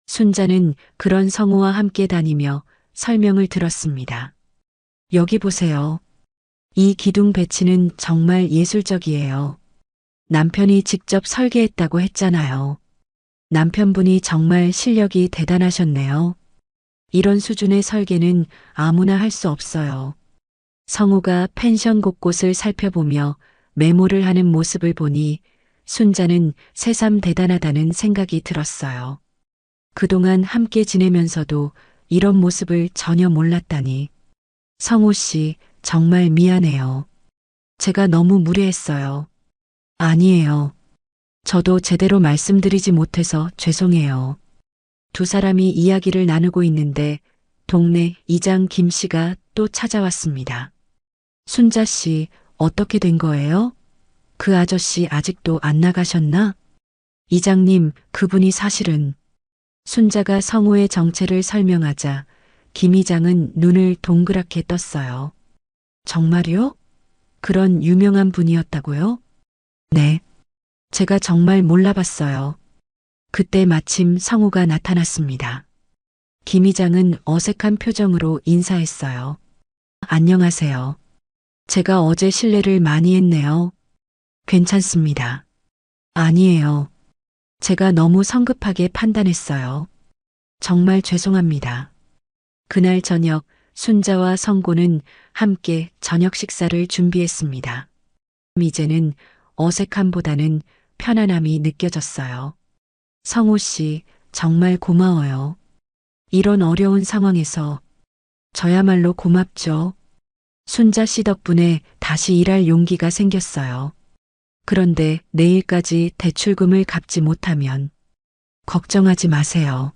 순자는 그런 성우와 함께 다니며 설명을 들었습니다. 여기 보세요. 이 기둥 배치는 정말 예술적이에요. 남편이 직접 설계했다고 했잖아요. 남편분이 정말 실력이 대단하셨네요. 이런 수준의 설계는 아무나 할 수 없어요. 성우가 펜션 곳곳을 살펴보며 메모를 하는 모습을 보니 순자는 새삼 대단하다는 생각이 들었어요. 그동안 함께 지내면서도 이런 모습을 전혀 몰랐다니. 성우 씨, 정말 미안해요. 제가 너무 무례했어요. 아니에요. 저도 제대로 말씀드리지 못해서 죄송해요. 두 사람이 이야기를 나누고 있는데 동네 이장 김 씨가 또 찾아왔습니다. 순자 씨, 어떻게 된 거예요? 그 아저씨 아직도 안 나가셨나? 이장님, 그분이 사실은. 순자가 성우의 정체를 설명하자 김 이장은 눈을 동그랗게 떴어요. 정말요? 그런 유명한 분이었다고요? 네. 제가 정말 몰라봤어요. 그때 마침 성우가 나타났습니다. 김 이장은 어색한 표정으로 인사했어요. 안녕하세요. 제가 어제 실례를 많이 했네요. 괜찮습니다. 아니에요. 제가 너무 성급하게 판단했어요. 정말 죄송합니다. 그날 저녁 순자와 성고는 함께 저녁 식사를 준비했습니다. 이제는 어색함보다는 편안함이 느껴졌어요. 성우 씨, 정말 고마워요. 이런 어려운 상황에서 저야말로 고맙죠. 순자 씨 덕분에 다시 일할 용기가 생겼어요. 그런데 내일까지 대출금을 갚지 못하면 걱정하지 마세요.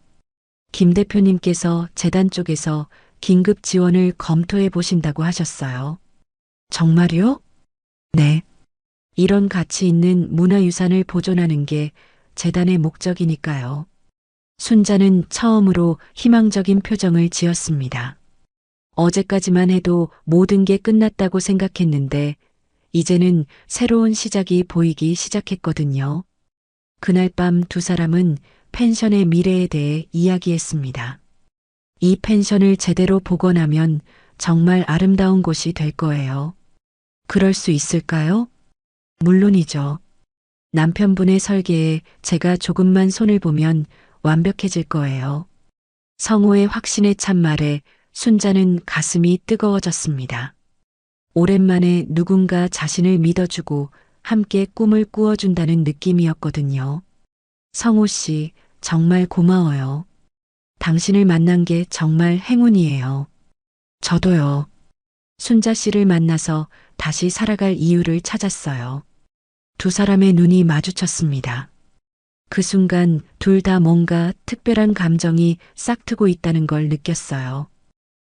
김 대표님께서 재단 쪽에서 긴급 지원을 검토해 보신다고 하셨어요. 정말요? 네. 이런 가치 있는 문화유산을 보존하는 게 재단의 목적이니까요. 순자는 처음으로 희망적인 표정을 지었습니다. 어제까지만 해도 모든 게 끝났다고 생각했는데 이제는 새로운 시작이 보이기 시작했거든요. 그날 밤 두 사람은 펜션의 미래에 대해 이야기했습니다. 이 펜션을 제대로 복원하면 정말 아름다운 곳이 될 거예요. 그럴 수 있을까요? 물론이죠. 남편분의 설계에 제가 조금만 손을 보면 완벽해질 거예요. 성호의 확신에 찬 말에 순자는 가슴이 뜨거워졌습니다. 오랜만에 누군가 자신을 믿어주고 함께 꿈을 꾸어준다는 느낌이었거든요. 성호 씨, 정말 고마워요. 당신을 만난 게 정말 행운이에요. 저도요. 순자 씨를 만나서 다시 살아갈 이유를 찾았어요. 두 사람의 눈이 마주쳤습니다. 그 순간 둘 다 뭔가 특별한 감정이 싹트고 있다는 걸 느꼈어요.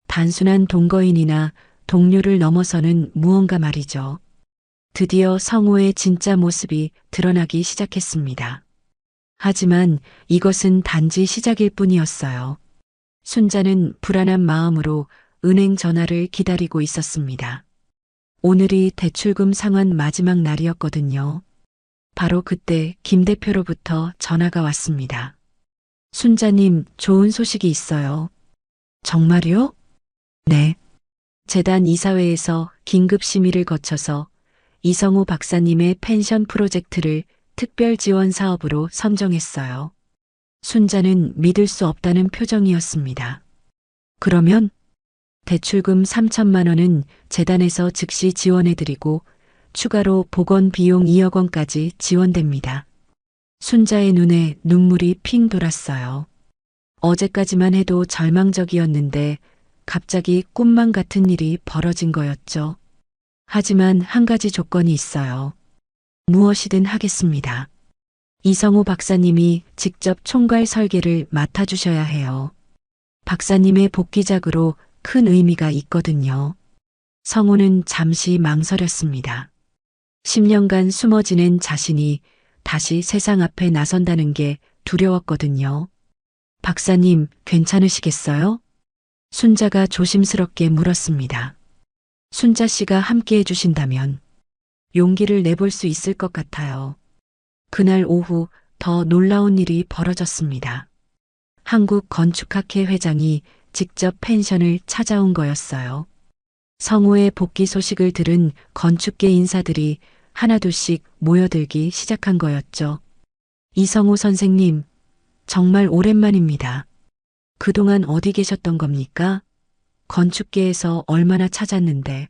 단순한 동거인이나 동료를 넘어서는 무언가 말이죠. 드디어 성호의 진짜 모습이 드러나기 시작했습니다. 하지만 이것은 단지 시작일 뿐이었어요. 순자는 불안한 마음으로 은행 전화를 기다리고 있었습니다. 오늘이 대출금 상환 마지막 날이었거든요. 바로 그때 김 대표로부터 전화가 왔습니다. 순자님, 좋은 소식이 있어요. 정말요? 네. 재단 이사회에서 긴급 심의를 거쳐서 이성우 박사님의 펜션 프로젝트를 특별 지원 사업으로 선정했어요. 순자는 믿을 수 없다는 표정이었습니다. 그러면 대출금 3천만 원은 재단에서 즉시 지원해드리고 추가로 복원 비용 2억 원까지 지원됩니다. 순자의 눈에 눈물이 핑 돌았어요. 어제까지만 해도 절망적이었는데 갑자기 꿈만 같은 일이 벌어진 거였죠. 하지만 한 가지 조건이 있어요. 무엇이든 하겠습니다. 이성우 박사님이 직접 총괄 설계를 맡아주셔야 해요. 박사님의 복귀작으로 큰 의미가 있거든요. 성우는 잠시 망설였습니다. 10년간 숨어 지낸 자신이 다시 세상 앞에 나선다는 게 두려웠거든요. 박사님, 괜찮으시겠어요? 순자가 조심스럽게 물었습니다. 순자 씨가 함께 해주신다면 용기를 내볼 수 있을 것 같아요. 그날 오후 더 놀라운 일이 벌어졌습니다. 한국건축학회 회장이 직접 펜션을 찾아온 거였어요. 성우의 복귀 소식을 들은 건축계 인사들이 하나둘씩 모여들기 시작한 거였죠. 이성우 선생님, 정말 오랜만입니다. 그동안 어디 계셨던 겁니까? 건축계에서 얼마나 찾았는데.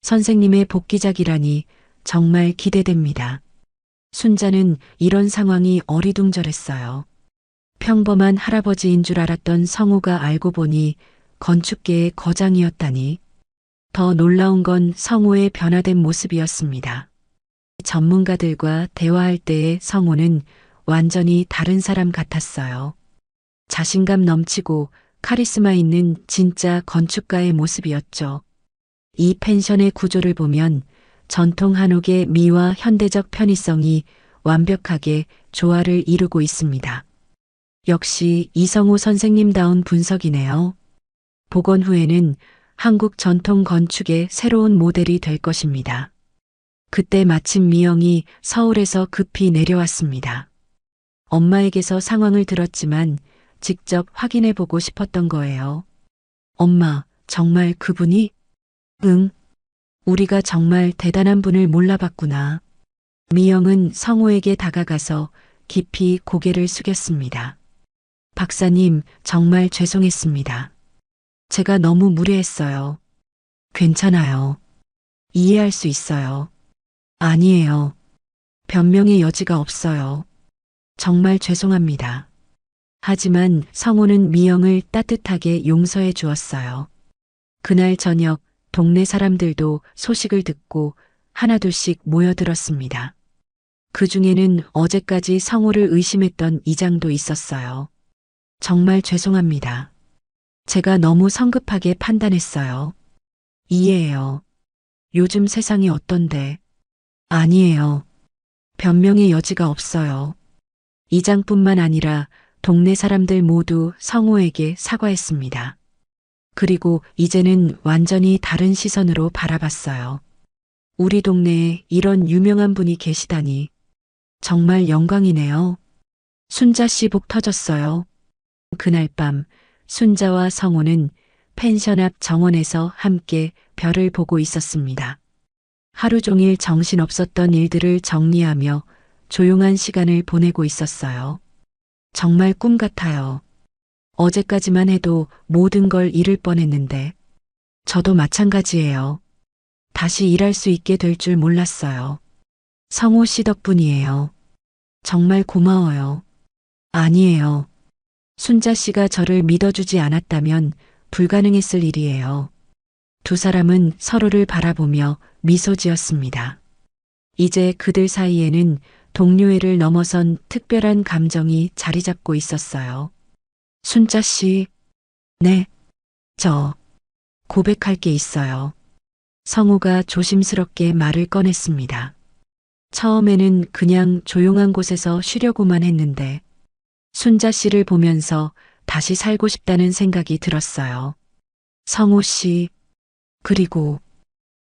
선생님의 복귀작이라니 정말 기대됩니다. 순자는 이런 상황이 어리둥절했어요. 평범한 할아버지인 줄 알았던 성우가 알고 보니 건축계의 거장이었다니. 더 놀라운 건 성우의 변화된 모습이었습니다. 전문가들과 대화할 때의 성우는 완전히 다른 사람 같았어요. 자신감 넘치고 카리스마 있는 진짜 건축가의 모습이었죠. 이 펜션의 구조를 보면 전통 한옥의 미와 현대적 편의성이 완벽하게 조화를 이루고 있습니다. 역시 이성우 선생님다운 분석이네요. 복원 후에는 한국 전통 건축의 새로운 모델이 될 것입니다. 그때 마침 미영이 서울에서 급히 내려왔습니다. 엄마에게서 상황을 들었지만 직접 확인해 보고 싶었던 거예요. 엄마, 정말 그분이? 응. 우리가 정말 대단한 분을 몰라봤구나. 미영은 성우에게 다가가서 깊이 고개를 숙였습니다. 박사님, 정말 죄송했습니다. 제가 너무 무례했어요. 괜찮아요. 이해할 수 있어요. 아니에요. 변명의 여지가 없어요. 정말 죄송합니다. 하지만 성호는 미영을 따뜻하게 용서해 주었어요. 그날 저녁 동네 사람들도 소식을 듣고 하나둘씩 모여들었습니다. 그 중에는 어제까지 성호를 의심했던 이장도 있었어요. 정말 죄송합니다. 제가 너무 성급하게 판단했어요. 이해해요. 요즘 세상이 어떤데? 아니에요. 변명의 여지가 없어요. 이장뿐만 아니라 동네 사람들 모두 성호에게 사과했습니다. 그리고 이제는 완전히 다른 시선으로 바라봤어요. 우리 동네에 이런 유명한 분이 계시다니 정말 영광이네요. 순자 씨 복 터졌어요. 그날 밤 순자와 성호는 펜션 앞 정원에서 함께 별을 보고 있었습니다. 하루 종일 정신없었던 일들을 정리하며 조용한 시간을 보내고 있었어요. 정말 꿈 같아요. 어제까지만 해도 모든 걸 잃을 뻔했는데 저도 마찬가지예요. 다시 일할 수 있게 될 줄 몰랐어요. 성호 씨 덕분이에요. 정말 고마워요. 아니에요. 순자 씨가 저를 믿어주지 않았다면 불가능했을 일이에요. 두 사람은 서로를 바라보며 미소 지었습니다. 이제 그들 사이에는 동료애를 넘어선 특별한 감정이 자리 잡고 있었어요. 순자 씨, 네, 저 고백할 게 있어요. 성우가 조심스럽게 말을 꺼냈습니다. 처음에는 그냥 조용한 곳에서 쉬려고만 했는데 순자 씨를 보면서 다시 살고 싶다는 생각이 들었어요. 성우 씨, 그리고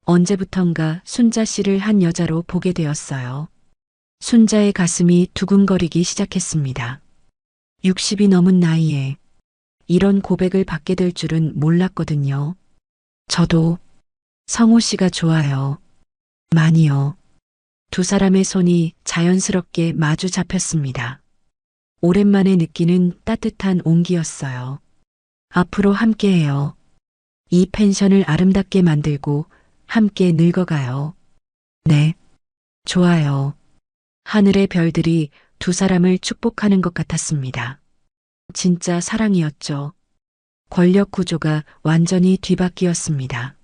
언제부턴가 순자 씨를 한 여자로 보게 되었어요. 순자의 가슴이 두근거리기 시작했습니다. 60이 넘은 나이에 이런 고백을 받게 될 줄은 몰랐거든요. 저도 성호 씨가 좋아요. 많이요. 두 사람의 손이 자연스럽게 마주 잡혔습니다. 오랜만에 느끼는 따뜻한 온기였어요. 앞으로 함께해요. 이 펜션을 아름답게 만들고 함께 늙어가요. 네, 좋아요. 하늘의 별들이 두 사람을 축복하는 것 같았습니다. 진짜 사랑이었죠. 권력 구조가 완전히 뒤바뀌었습니다.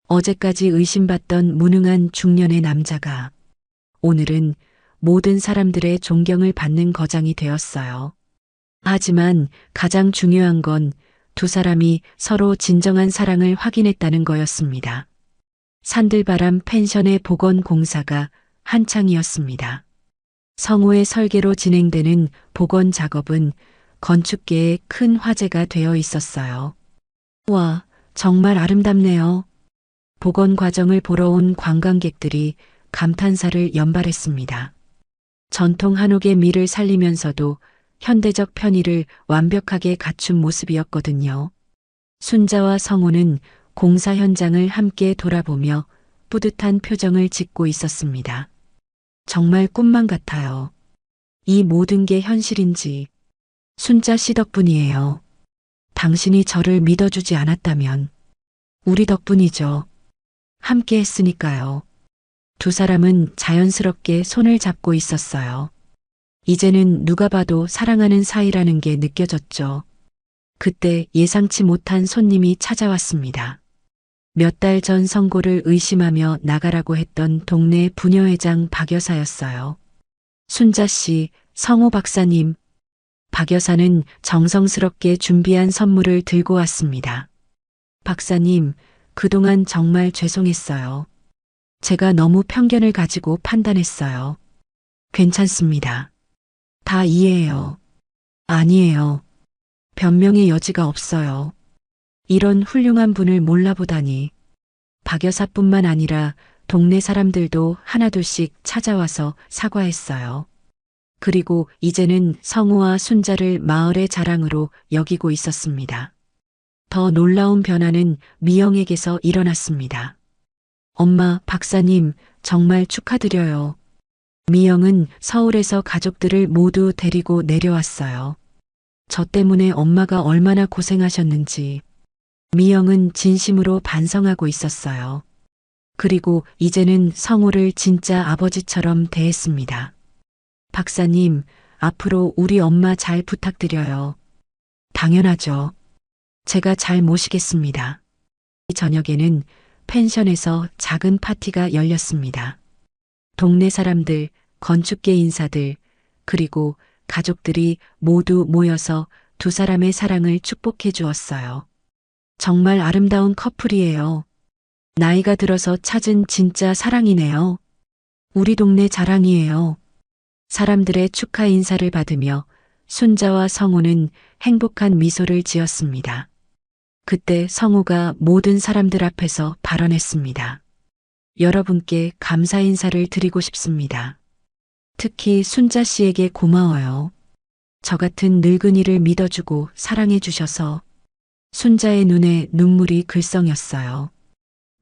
어제까지 의심받던 무능한 중년의 남자가 오늘은 모든 사람들의 존경을 받는 거장이 되었어요. 하지만 가장 중요한 건 두 사람이 서로 진정한 사랑을 확인했다는 거였습니다. 산들바람 펜션의 복원 공사가 한창이었습니다. 성우의 설계로 진행되는 복원 작업은 건축계의 큰 화제가 되어 있었어요. 와, 정말 아름답네요. 복원 과정을 보러 온 관광객들이 감탄사를 연발했습니다. 전통 한옥의 미를 살리면서도 현대적 편의를 완벽하게 갖춘 모습이었거든요. 순자와 성우는 공사 현장을 함께 돌아보며 뿌듯한 표정을 짓고 있었습니다. 정말 꿈만 같아요. 이 모든 게 현실인지 순자 씨 덕분이에요. 당신이 저를 믿어주지 않았다면 우리 덕분이죠. 함께 했으니까요. 두 사람은 자연스럽게 손을 잡고 있었어요. 이제는 누가 봐도 사랑하는 사이라는 게 느껴졌죠. 그때 예상치 못한 손님이 찾아왔습니다. 몇 달 전 선고를 의심하며 나가라고 했던 동네 부녀회장 박 여사였어요. 순자 씨, 성호 박사님. 박 여사는 정성스럽게 준비한 선물을 들고 왔습니다. 박사님, 그동안 정말 죄송했어요. 제가 너무 편견을 가지고 판단했어요. 괜찮습니다. 다 이해해요. 아니에요. 변명의 여지가 없어요. 이런 훌륭한 분을 몰라보다니. 박 여사뿐만 아니라 동네 사람들도 하나둘씩 찾아와서 사과했어요. 그리고 이제는 성우와 순자를 마을의 자랑으로 여기고 있었습니다. 더 놀라운 변화는 미영에게서 일어났습니다. 엄마, 박사님, 정말 축하드려요. 미영은 서울에서 가족들을 모두 데리고 내려왔어요. 저 때문에 엄마가 얼마나 고생하셨는지 미영은 진심으로 반성하고 있었어요. 그리고 이제는 성우를 진짜 아버지처럼 대했습니다. 박사님, 앞으로 우리 엄마 잘 부탁드려요. 당연하죠. 제가 잘 모시겠습니다. 이 저녁에는 펜션에서 작은 파티가 열렸습니다. 동네 사람들, 건축계 인사들, 그리고 가족들이 모두 모여서 두 사람의 사랑을 축복해 주었어요. 정말 아름다운 커플이에요. 나이가 들어서 찾은 진짜 사랑이네요. 우리 동네 자랑이에요. 사람들의 축하 인사를 받으며 순자와 성우는 행복한 미소를 지었습니다. 그때 성우가 모든 사람들 앞에서 발언했습니다. 여러분께 감사 인사를 드리고 싶습니다. 특히 순자 씨에게 고마워요. 저 같은 늙은이를 믿어주고 사랑해 주셔서. 순자의 눈에 눈물이 글썽였어요.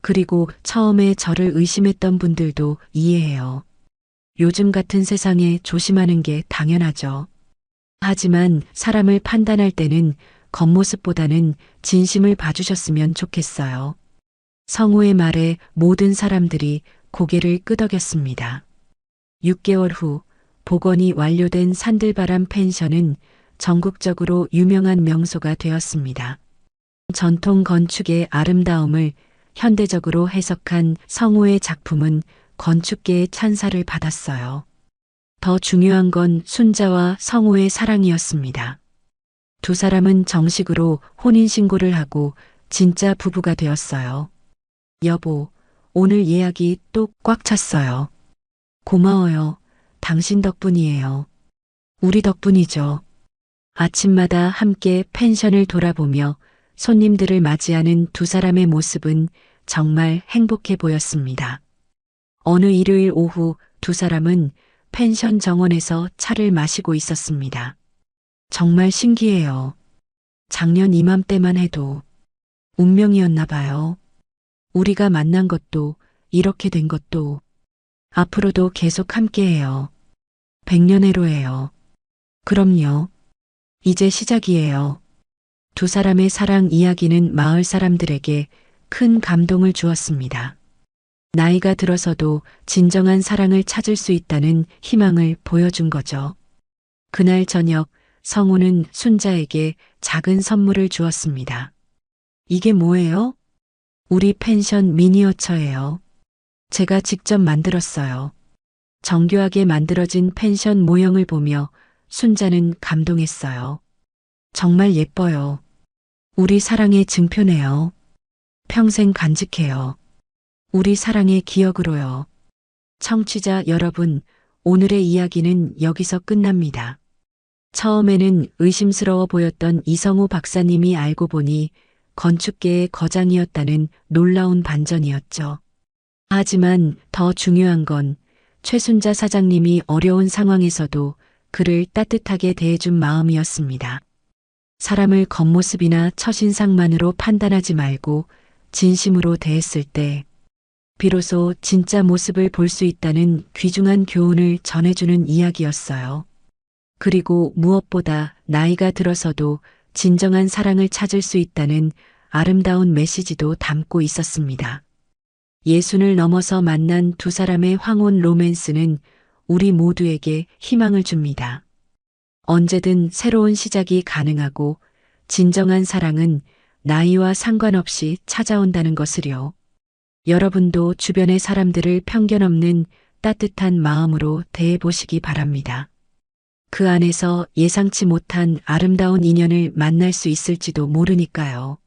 그리고 처음에 저를 의심했던 분들도 이해해요. 요즘 같은 세상에 조심하는 게 당연하죠. 하지만 사람을 판단할 때는 겉모습보다는 진심을 봐주셨으면 좋겠어요. 성우의 말에 모든 사람들이 고개를 끄덕였습니다. 6개월 후 복원이 완료된 산들바람 펜션은 전국적으로 유명한 명소가 되었습니다. 전통 건축의 아름다움을 현대적으로 해석한 성우의 작품은 건축계의 찬사를 받았어요. 더 중요한 건 순자와 성우의 사랑이었습니다. 두 사람은 정식으로 혼인신고를 하고 진짜 부부가 되었어요. 여보, 오늘 예약이 또 꽉 찼어요. 고마워요. 당신 덕분이에요. 우리 덕분이죠. 아침마다 함께 펜션을 돌아보며 손님들을 맞이하는 두 사람의 모습은 정말 행복해 보였습니다. 어느 일요일 오후 두 사람은 펜션 정원에서 차를 마시고 있었습니다. 정말 신기해요. 작년 이맘때만 해도 운명이었나 봐요. 우리가 만난 것도 이렇게 된 것도 앞으로도 계속 함께해요. 100년해로예요. 그럼요. 이제 시작이에요. 두 사람의 사랑 이야기는 마을 사람들에게 큰 감동을 주었습니다. 나이가 들어서도 진정한 사랑을 찾을 수 있다는 희망을 보여준 거죠. 그날 저녁 성우는 순자에게 작은 선물을 주었습니다. 이게 뭐예요? 우리 펜션 미니어처예요. 제가 직접 만들었어요. 정교하게 만들어진 펜션 모형을 보며 순자는 감동했어요. 정말 예뻐요. 우리 사랑의 증표네요. 평생 간직해요. 우리 사랑의 기억으로요. 청취자 여러분, 오늘의 이야기는 여기서 끝납니다. 처음에는 의심스러워 보였던 이성우 박사님이 알고 보니 건축계의 거장이었다는 놀라운 반전이었죠. 하지만 더 중요한 건 최순자 사장님이 어려운 상황에서도 그를 따뜻하게 대해준 마음이었습니다. 사람을 겉모습이나 첫인상만으로 판단하지 말고 진심으로 대했을 때 비로소 진짜 모습을 볼 수 있다는 귀중한 교훈을 전해주는 이야기였어요. 그리고 무엇보다 나이가 들어서도 진정한 사랑을 찾을 수 있다는 아름다운 메시지도 담고 있었습니다. 예순을 넘어서 만난 두 사람의 황혼 로맨스는 우리 모두에게 희망을 줍니다. 언제든 새로운 시작이 가능하고 진정한 사랑은 나이와 상관없이 찾아온다는 것을요. 여러분도 주변의 사람들을 편견 없는 따뜻한 마음으로 대해보시기 바랍니다. 그 안에서 예상치 못한 아름다운 인연을 만날 수 있을지도 모르니까요.